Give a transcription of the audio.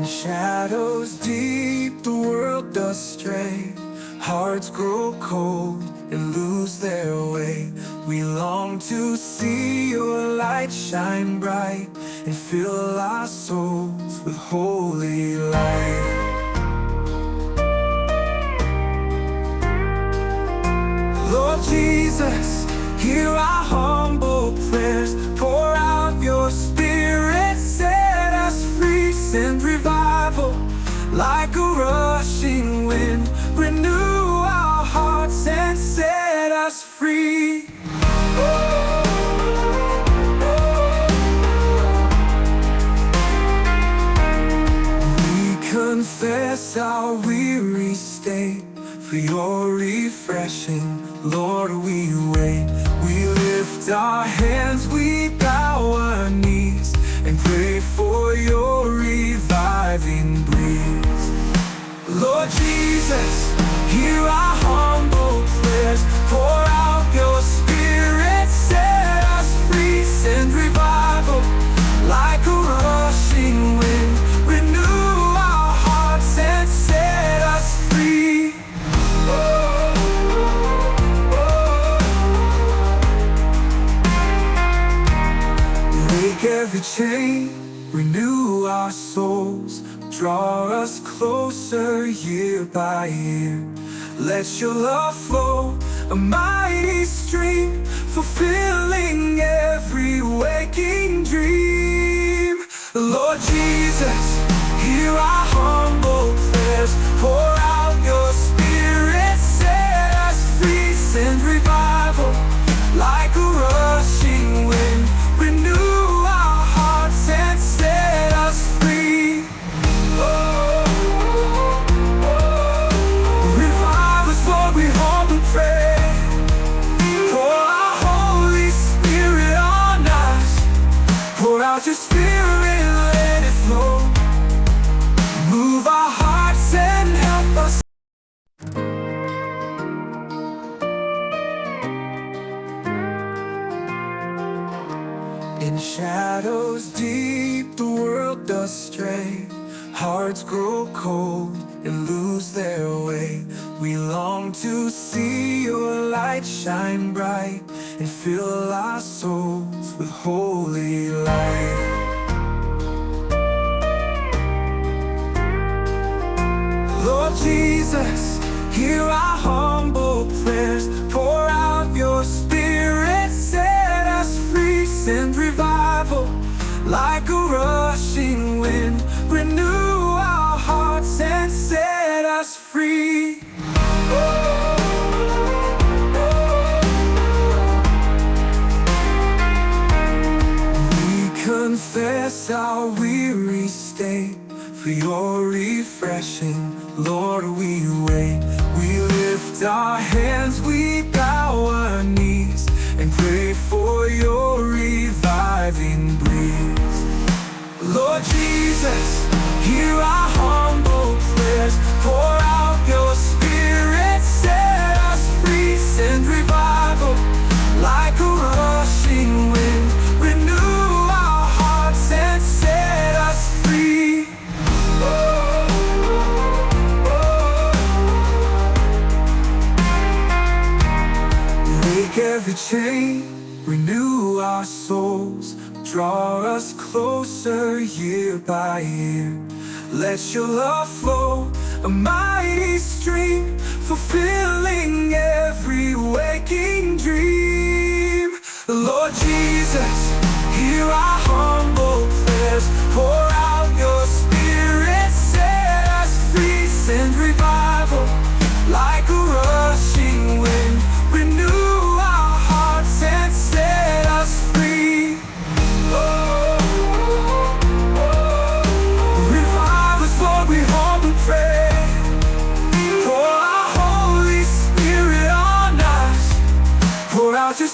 In shadows deep the world does stray, hearts grow cold and lose their way. We long to see your light shine bright and fill our souls with holy light. Lord Jesus, hear our humble prayers. Pour out your spirit, set us free. Send revival like a rushing wind. Renew our hearts and set us free. We confess our weary state. For your refreshing, Lord, we wait. We lift our hands, we bow our knees, and pray for your reviving breeze. Lord Jesus, hear our humble prayers. Pour out your spirit, set us free. Send revival like a rushing wind. Renew our hearts and set us free. Break every chain, renew our souls. Draw us closer year by year. Let your love flow, a mighty stream, fulfilling every waking dream. Lord Jesus, hear our humble prayers. Pour out your spirit, set us free. Send revival like a rushing wind. Renew our hearts and set us free. Revive us, Lord, we humbly pray. Pour our Holy Spirit on us. Pour out your spirit, let it flow. Move our hearts and help us. In shadows deep the world does stray, hearts grow cold and lose their way. We long to see your light shine bright and fill our souls with holy light. Lord Jesus, hear our humble prayers. Pour out your spirit, set us free. Send revival like a rushing wind. Renew our hearts and set us free. We confess our weary state. For your refreshing, Lord, we wait. We lift our hands, we bow our knees, and pray for your reviving breeze. Lord Jesus, hear our humble prayers. Pour out your spirit, set us free. Send revival like a rushing wind. Renew our hearts and set us free. Break every chain, renew our souls. Draw us closer year by year. Let your love flow, a mighty stream, fulfilling every waking dream. Lord Jesus, hear our humble prayers. Pour out your spirit, set us free. Send revival like a rushing wind. Renew our hearts and set us free. Revive us, Lord, we humbly pray. Pour our Holy Spirit on us. Pour out your